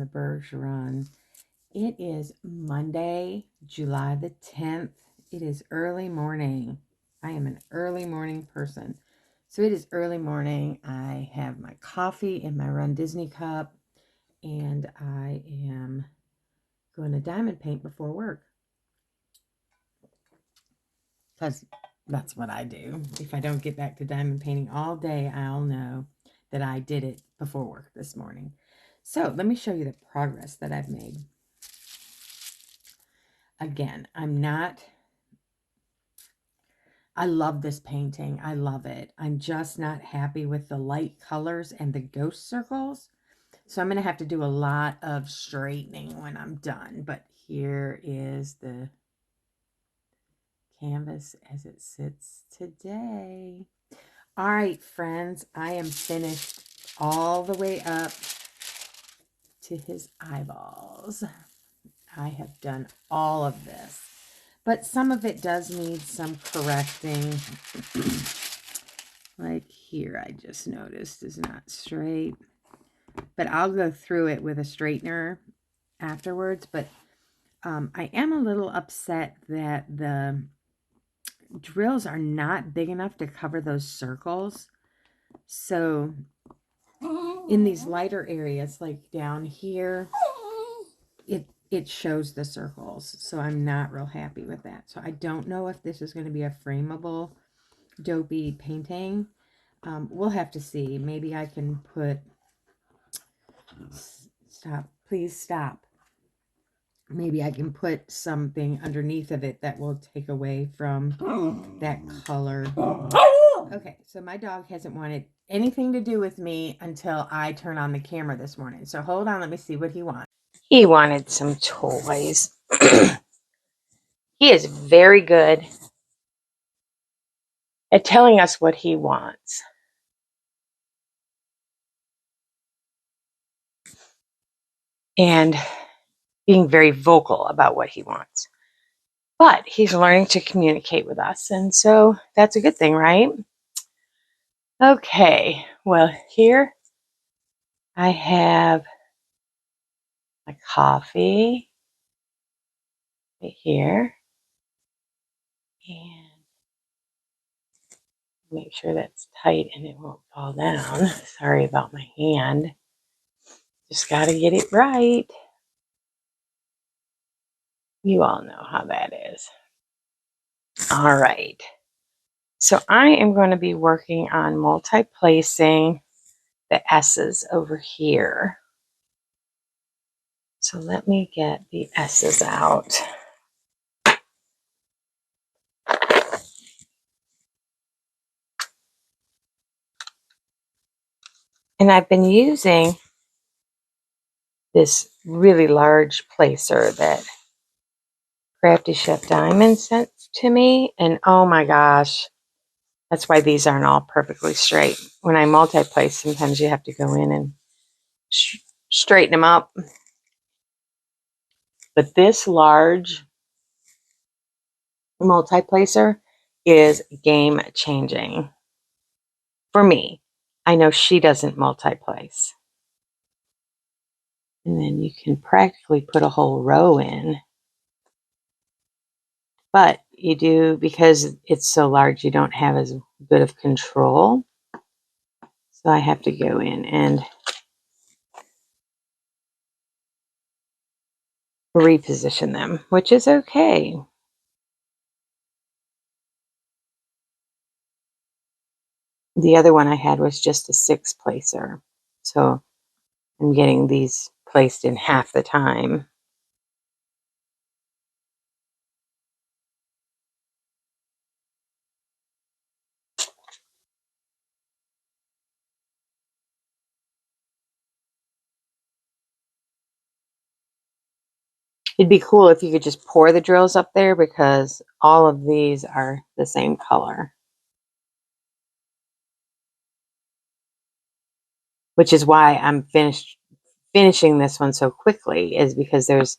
the Bergs Run. It is Monday, July the 10th. It is early morning. I am an early morning person. So it is early morning. I have my coffee in my Run Disney cup, and I am going to diamond paint before work. Because that's what I do. If I don't get back to diamond painting all day, I'll know that I did it before work this morning. So let me show you the progress that I've made. Again, I love this painting. I love it. I'm just not happy with the light colors and the ghost circles. So I'm going to have to do a lot of straightening when I'm done. But here is the canvas as it sits today. All right, friends, I am finished all the way up to his eyeballs. I have done all of this, but some of it does need some correcting. Like here, I just noticed is not straight, but I'll go through it with a straightener afterwards. But I am a little upset that the drills are not big enough to cover those circles. So in these lighter areas, like down here, it shows the circles. So I'm not real happy with that. So I don't know if this is going to be a frameable dopey painting. We'll have to see. Maybe I can put, stop, please stop. Maybe I can put something underneath of it that will take away from that color. Okay, so my dog hasn't wanted anything to do with me until I turn on the camera this morning. So hold on, let me see what he wants. He wanted some toys. He is very good at telling us what he wants. And being very vocal about what he wants. But he's learning to communicate with us, and so that's a good thing, right? Okay, well, here I have my coffee right here. And make sure that's tight and it won't fall down. Sorry about my hand. Just got to get it right. You all know how that is. All right. So I am going to be working on multi-placing the S's over here. So let me get the S's out. And I've been using this really large placer that Crafty Chef Diamond sent to me. And oh my gosh, that's why these aren't all perfectly straight. When I multi-place, sometimes you have to go in and straighten them up. But this large multi-placer is game changing for me. I know she doesn't multi-place. And then you can practically put a whole row in. But you do, because it's so large, you don't have as good of control. So I have to go in and reposition them, which is okay. The other one I had was just a 6-placer. So I'm getting these placed in half the time. It'd be cool if you could just pour the drills up there, because all of these are the same color. Which is why I'm finishing this one so quickly, is because there's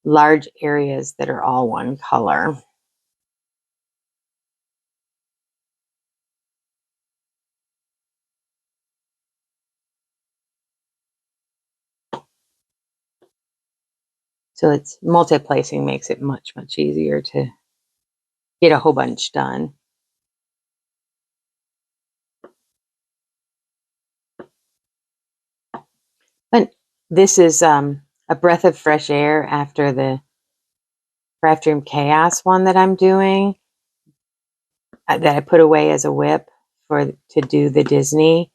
large areas that are all one color. So it's multi-placing makes it much easier to get a whole bunch done. But this is a breath of fresh air after the Craft Room Chaos one that I'm doing, that I put away as a whip to do the Disney,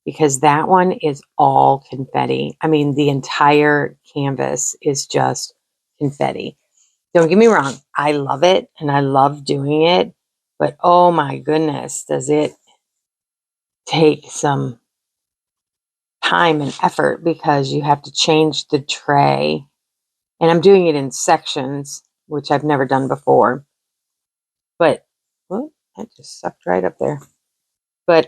because that one is all confetti. I mean, the entire canvas is just confetti. Don't get me wrong, I love it and I love doing it, but oh my goodness, does it take some time and effort, because you have to change the tray. And I'm doing it in sections, which I've never done before. But, well, that just sucked right up there. But,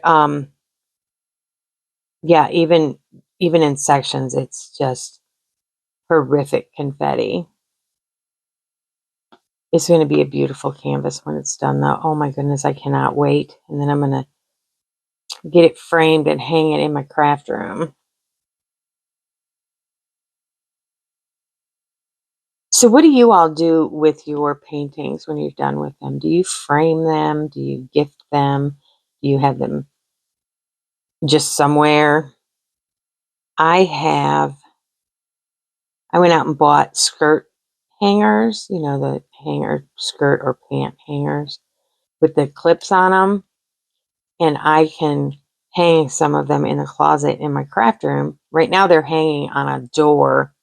yeah, even in sections, it's just horrific confetti. It's going to be a beautiful canvas when it's done, though. Oh my goodness, I cannot wait. And then I'm going to get it framed and hang it in my craft room. So what do you all do with your paintings when you're done with them? Do you frame them? Do you gift them? Do you have them just somewhere? I went out and bought skirt hangers, you know, the hanger skirt or pant hangers with the clips on them. And I can hang some of them in the closet in my craft room. Right now they're hanging on a door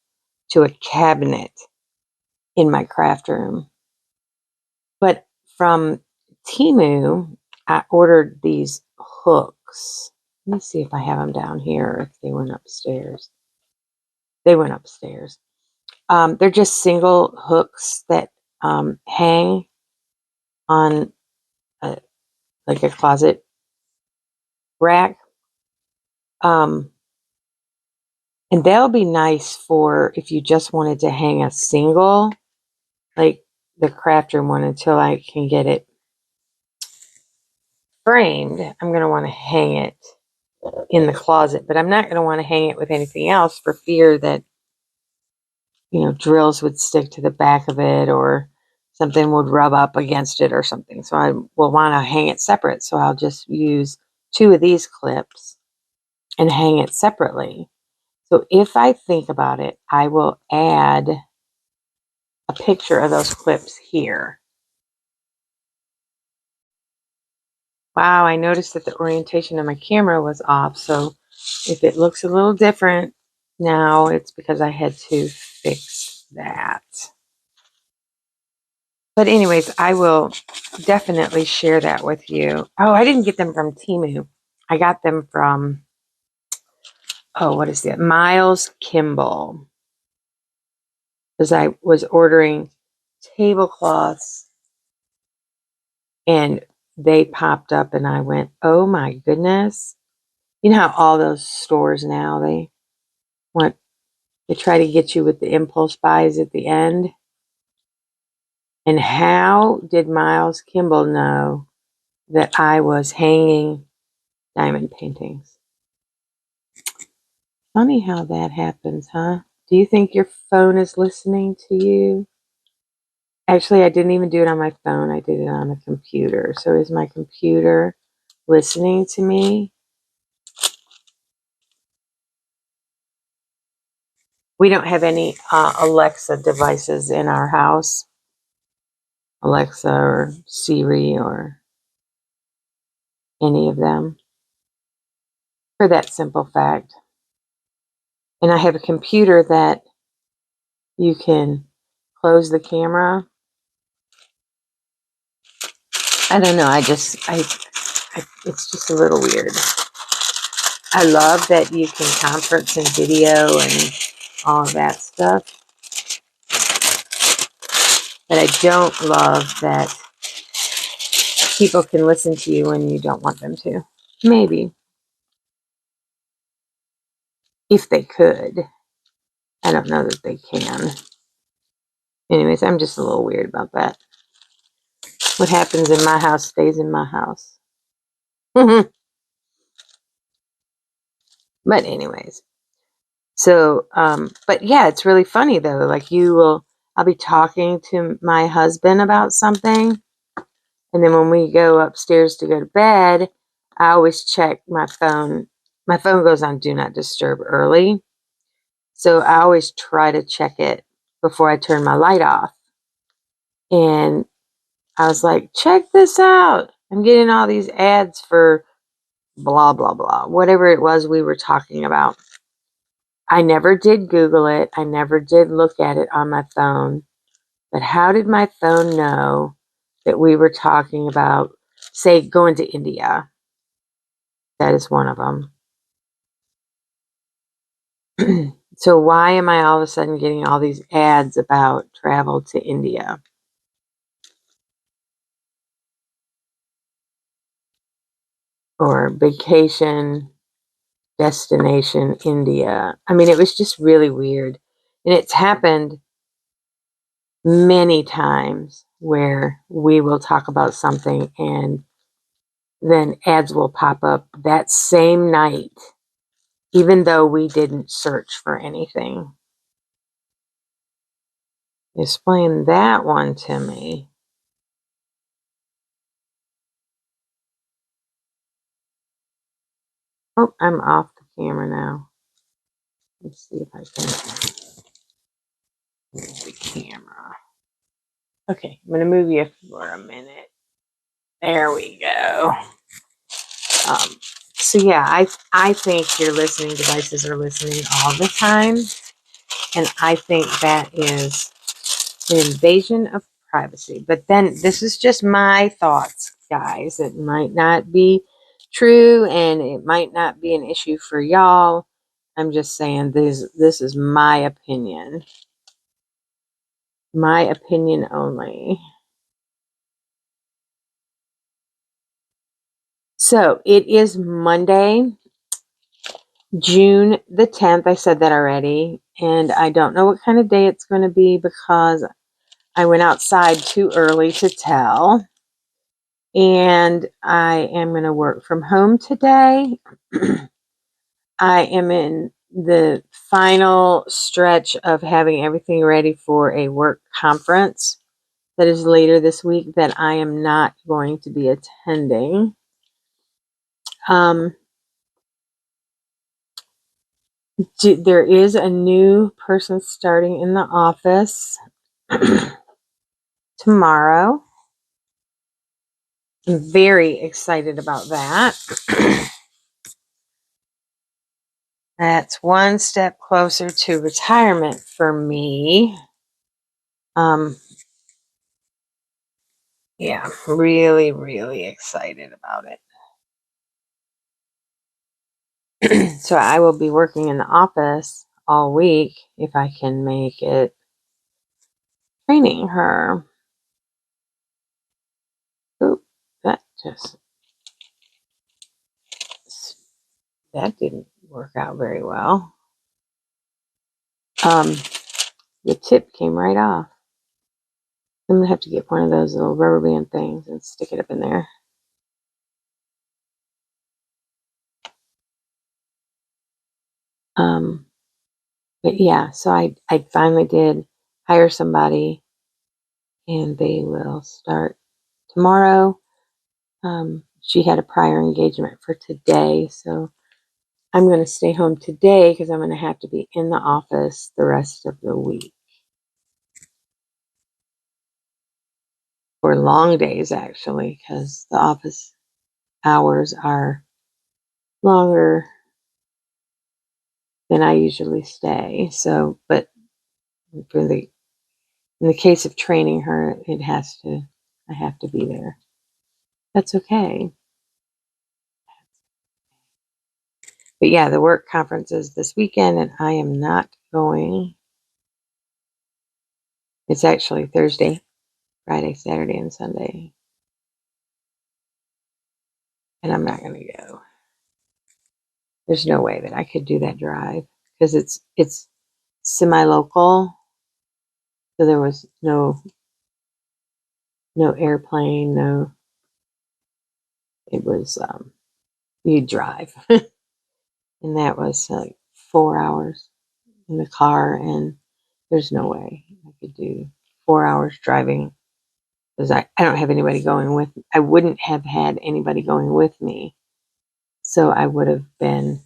to a cabinet in my craft room. But from Temu, I ordered these hooks. Let me see if I have them down here, if they went upstairs. They went upstairs. They're just single hooks that hang on like a closet rack. And they'll be nice for if you just wanted to hang a single, like the craft room one, until I can get it framed. I'm going to want to hang it in the closet, but I'm not going to want to hang it with anything else for fear that, you know, drills would stick to the back of it or something would rub up against it or something. So I will want to hang it separate. So I'll just use 2 of these clips and hang it separately. So if I think about it, I will add a picture of those clips here. Wow, I noticed that the orientation of my camera was off. So if it looks a little different now, it's because I had to fix that. But anyways, I will definitely share that with you. Oh, I didn't get them from Temu. I got them from, oh, what is it? Miles Kimball. Because I was ordering tablecloths and they popped up and I went, oh my goodness. You know how all those stores now, they try to get you with the impulse buys at the end. And how did Miles Kimball know that I was hanging diamond paintings? Funny how that happens, huh? Do you think your phone is listening to you? Actually, I didn't even do it on my phone. I did it on a computer. So is my computer listening to me? We don't have any Alexa devices in our house. Alexa or Siri or any of them. For that simple fact. And I have a computer that you can close the camera. I don't know. It's just a little weird. I love that you can conference and video and all of that stuff. But I don't love that people can listen to you when you don't want them to. Maybe. If they could. I don't know that they can. Anyways, I'm just a little weird about that. What happens in my house stays in my house. But anyways. So, but yeah, it's really funny though. Like you will I'll be talking to my husband about something. And then when we go upstairs to go to bed, I always check my phone. My phone goes on Do Not Disturb early. So I always try to check it before I turn my light off. And I was like, check this out. I'm getting all these ads for blah, blah, blah. Whatever it was we were talking about. I never did Google it. I never did look at it on my phone. But how did my phone know that we were talking about, say, going to India? That is one of them. So why am I all of a sudden getting all these ads about travel to India? Or vacation destination India. I mean, it was just really weird. And it's happened many times where we will talk about something and then ads will pop up that same night, even though we didn't search for anything. Explain that one to me. Oh, I'm off the camera now. Let's see if I can move the camera. Okay, I'm going to move you for a minute. There we go. So yeah, I think your listening devices are listening all the time. And I think that is an invasion of privacy. But then this is just my thoughts, guys. It might not be true and it might not be an issue for y'all. I'm just saying this is my opinion. My opinion only. So it is Monday, June the 10th. I said that already. And I don't know what kind of day it's going to be because I went outside too early to tell. And I am going to work from home today. I am in the final stretch of having everything ready for a work conference that is later this week that I am not going to be attending. There is a new person starting in the office tomorrow. I'm very excited about that. That's one step closer to retirement for me. Yeah, really, really excited about it. So I will be working in the office all week if I can make it training her. Oop, that didn't work out very well. The tip came right off. I'm gonna have to get one of those little rubber band things and stick it up in there. But yeah, so I finally did hire somebody and they will start tomorrow. She had a prior engagement for today, so I'm going to stay home today because I'm going to have to be in the office the rest of the week. For long days, actually, because the office hours are longer than I usually stay. So, but in the case of training her, I have to be there. That's okay. But yeah, the work conference is this weekend and I am not going. It's actually Thursday, Friday, Saturday, and Sunday. And I'm not going to go. There's no way that I could do that drive because it's semi-local. So there was no airplane, it was you drive. And that was like 4 hours in the car and there's no way I could do 4 hours driving because I don't have anybody going with me. I wouldn't have had anybody going with me. So I would have been,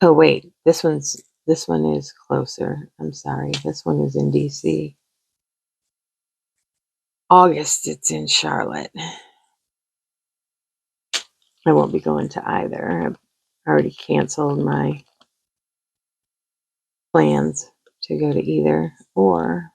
oh wait, this one is closer. I'm sorry. This one is in DC. August, it's in Charlotte. I won't be going to either. I've already canceled my plans to go to either or.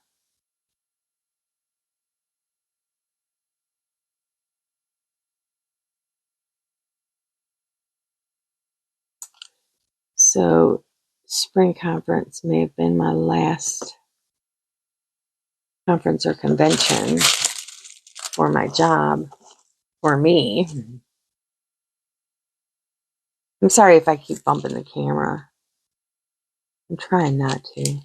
So spring conference may have been my last conference or convention for my job, for me. I'm sorry if I keep bumping the camera. I'm trying not to.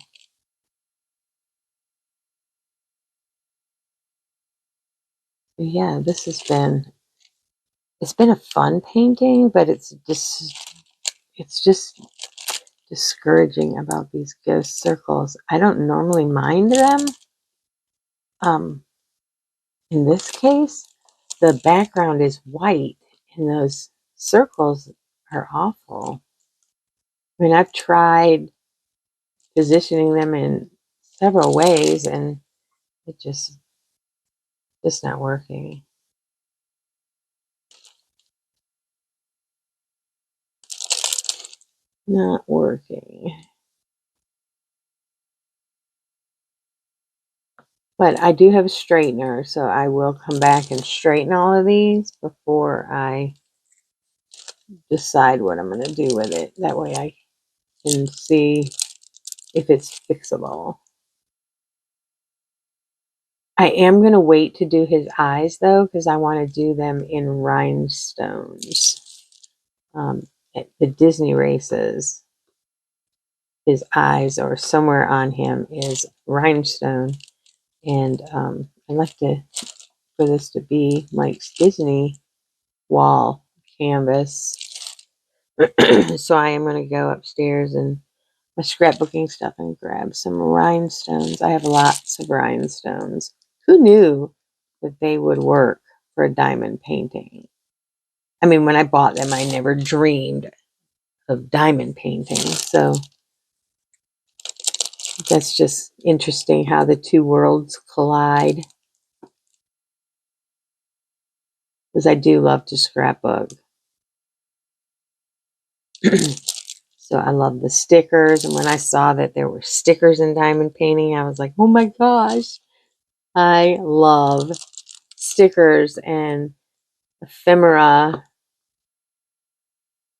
But yeah, it's been a fun painting, but it's just discouraging about these ghost circles. I don't normally mind them. In this case, the background is white and those circles are awful. I mean, I've tried positioning them in several ways and it just not working. Not working. But I do have a straightener, so I will come back and straighten all of these before I decide what I'm going to do with it. That way I can see if it's fixable. I am going to wait to do his eyes, though, because I want to do them in rhinestones. At the Disney races, his eyes or somewhere on him is rhinestone. And I'd like for this to be Mike's Disney wall canvas. So I am going to go upstairs and my scrapbooking stuff and grab some rhinestones. I have lots of rhinestones. Who knew that they would work for a diamond painting? I mean, when I bought them, I never dreamed of diamond painting. So that's just interesting how the two worlds collide. Because I do love to scrapbook. So I love the stickers. And when I saw that there were stickers in diamond painting, I was like, oh my gosh, I love stickers and ephemera.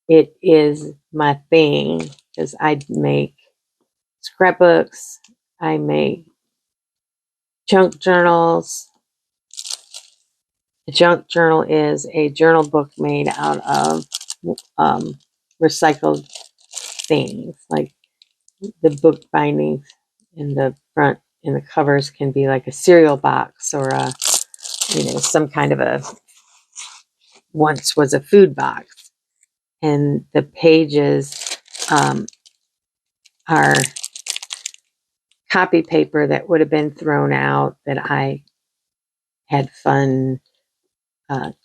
It is my thing because I make scrapbooks. I make junk journals. A junk journal is a journal book made out of recycled things. Like the book bindings in the front and the covers can be like a cereal box or some kind of once was a food box. And the pages are copy paper that would have been thrown out that I had fun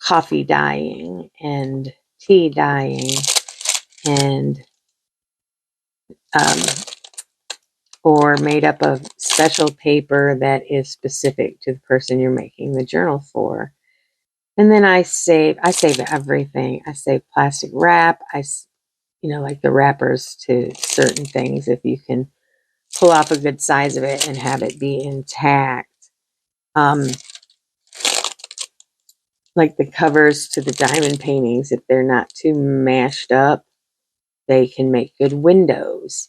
coffee dyeing and tea dyeing and or made up of special paper that is specific to the person you're making the journal for. And then I save everything. I save plastic wrap. Like the wrappers to certain things, if you can pull off a good size of it and have it be intact. Like the covers to the diamond paintings, if they're not too mashed up, they can make good windows.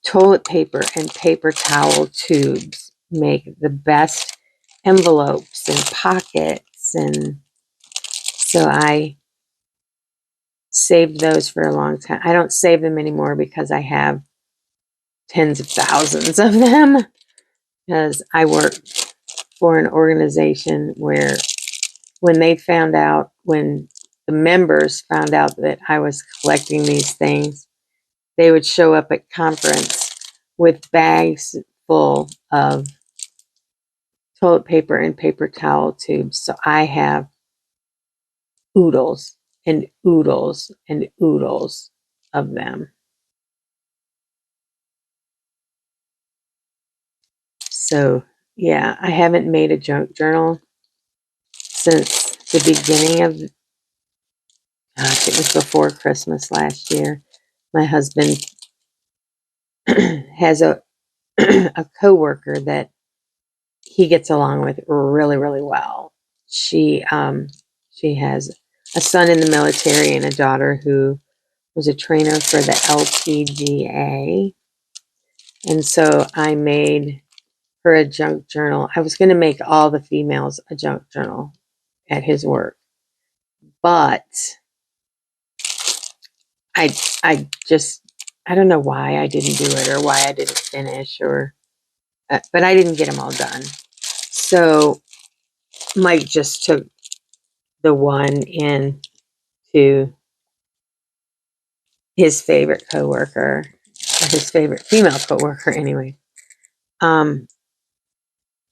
Toilet paper and paper towel tubes make the best envelopes and pockets, and so I saved those for a long time. I don't save them anymore because I have tens of thousands of them, because I work for an organization where when the members found out that I was collecting these things, they would show up at conference with bags full of toilet paper and paper towel tubes. So I have oodles and oodles and oodles of them. So yeah, I haven't made a junk journal since the beginning of, gosh, it was before Christmas last year. My husband has a a coworker that he gets along with really, really well. She has a son in the military and a daughter who was a trainer for the LPGA. And so I made her a junk journal. I was going to make all the females a junk journal at his work, but I just, I don't know why I didn't do it or why I didn't finish but I didn't get them all done. So Mike just took the one in to his favorite coworker, his favorite female coworker anyway, and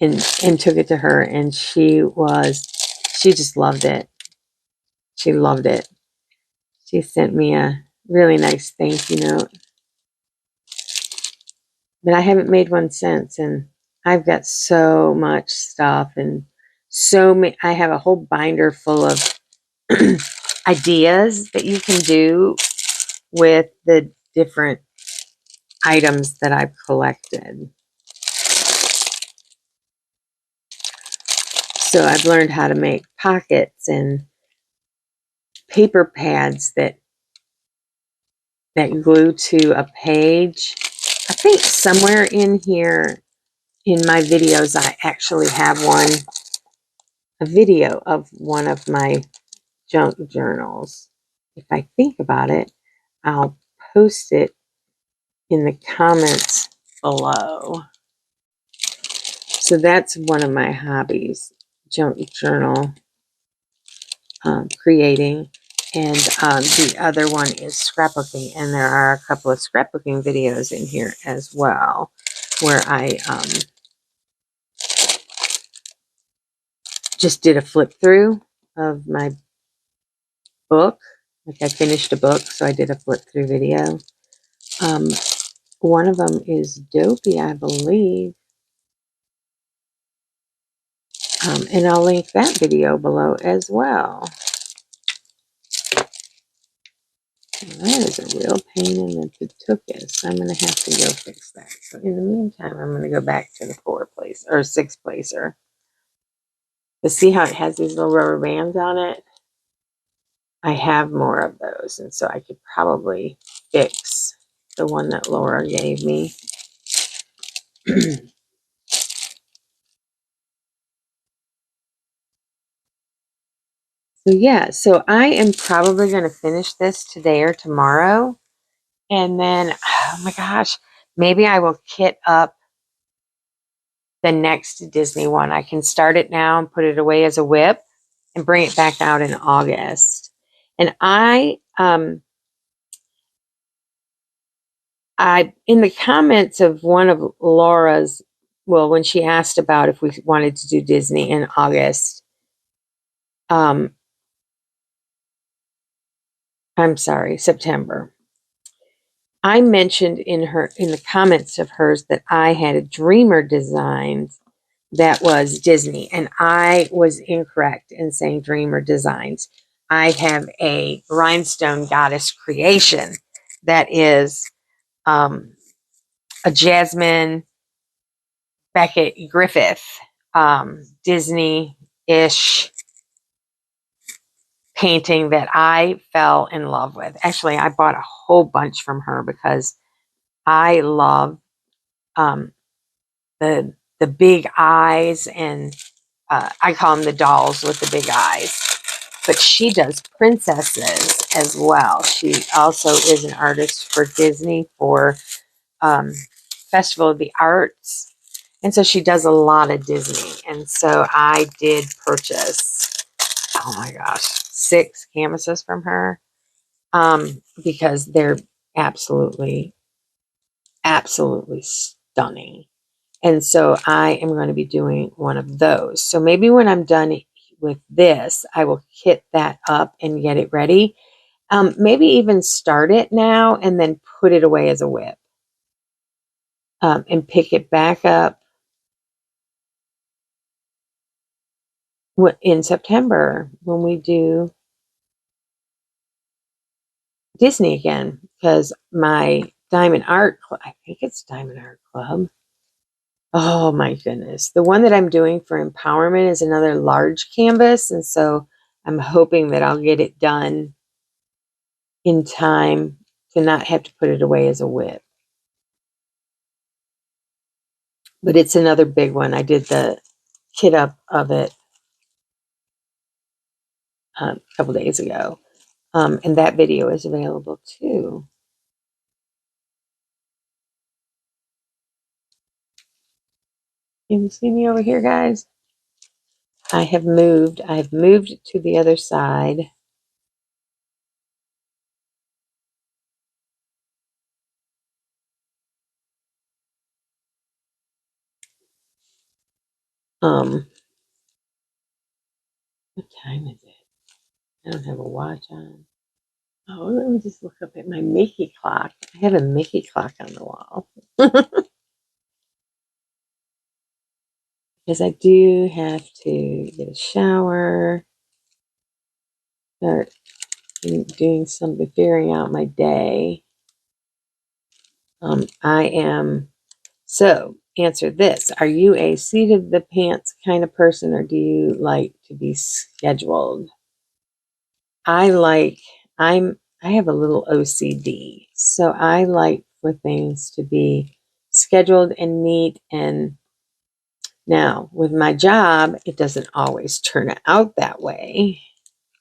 took it to her, and she just loved it. She loved it. She sent me a really nice thank you note, but I haven't made one since, and I've got so much stuff and so many. I have a whole binder full of ideas that you can do with the different items that I've collected. So I've learned how to make pockets and paper pads that glue to a page. I think somewhere in here in my videos I actually have a video of one of my junk journals. If I think about it, I'll post it in the comments below. So that's one of my hobbies, junk journal creating. And the other one is scrapbooking. And there are a couple of scrapbooking videos in here as well, where I just did a flip through of my book. Like I finished a book, so I did a flip through video. One of them is Dopey, I believe. And I'll link that video below as well. That is a real pain in the tuchus. I'm going to have to go fix that. So in the meantime, I'm going to go back to the 4-place or 6-placer. To see how it has these little rubber bands on it. I have more of those, and so I could probably fix the one that Laura gave me. So yeah, so I am probably going to finish this today or tomorrow. And then, oh my gosh, maybe I will kit up the next Disney one. I can start it now and put it away as a whip and bring it back out in August. And I in the comments of one of Laura's, well, when she asked about if we wanted to do Disney in August, I'm sorry, September. I mentioned in the comments of hers that I had a Dreamer design that was Disney, and I was incorrect in saying Dreamer Designs. I have a Rhinestone Goddess creation that is a Jasmine Beckett Griffith Disney-ish painting that I fell in love with. Actually, I bought a whole bunch from her because I love the big eyes, and I call them the dolls with the big eyes. But she does princesses as well. She also is an artist for Disney for Festival of the Arts. And so she does a lot of Disney. And so I did purchase, oh my gosh, 6 canvases from her because they're absolutely, absolutely stunning. And so I am going to be doing one of those. So maybe when I'm done with this, I will kit that up and get it ready. Maybe even start it now and then put it away as a whip. And pick it back up in September when we do Disney again. Because my Diamond Art Club, I think it's Diamond Art Club. Oh my goodness. The one that I'm doing for empowerment is another large canvas. And so I'm hoping that I'll get it done in time to not have to put it away as a whip. But it's another big one. I did the kit up of it a couple days ago. And that video is available too. Can you see me over here, guys? I have moved. To the other side. What time is it? I don't have a watch on. Oh, let me just look up at my Mickey clock. I have a Mickey clock on the wall. Because I do have to get a shower, start doing something, figuring out my day. I am, so answer this. Are you a seat of the pants kind of person, or do you like to be scheduled? I have a little OCD, so I like for things to be scheduled and neat. And now with my job, it doesn't always turn out that way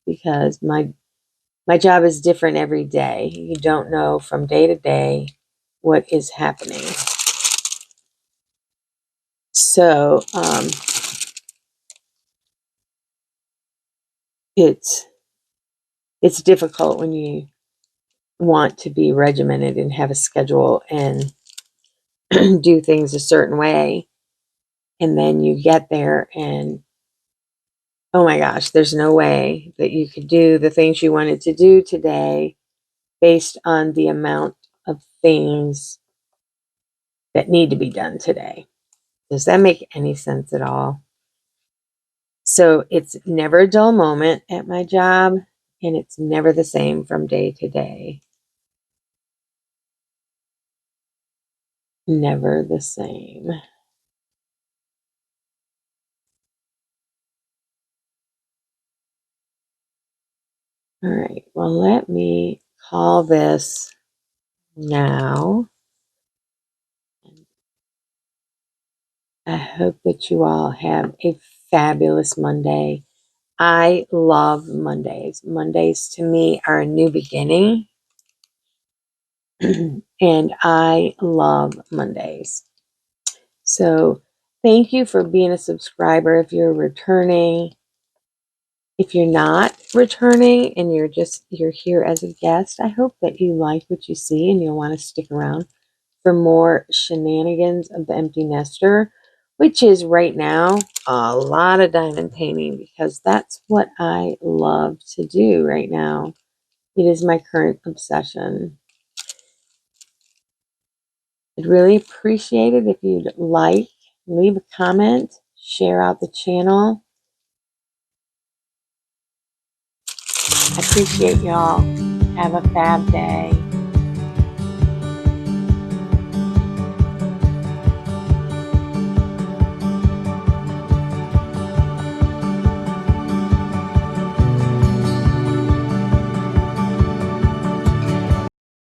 because my job is different every day. You don't know from day to day what is happening. So it's difficult when you want to be regimented and have a schedule and do things a certain way, and then you get there and oh my gosh, there's no way that you could do the things you wanted to do today based on the amount of things that need to be done today. Does that make any sense at all? So it's never a dull moment at my job, and it's never the same from day to day. Never the same. All right, well, let me call this now. I hope that you all have a fabulous Monday. I love Mondays. Mondays to me are a new beginning. And I love Mondays. So thank you for being a subscriber. If you're returning, if you're not returning and you're here as a guest, I hope that you like what you see and you'll want to stick around for more shenanigans of the empty nester, which is right now a lot of diamond painting because that's what I love to do right now. It is my current obsession. I'd really appreciate it if you'd like, leave a comment, share out the channel. I appreciate y'all. Have a fab day.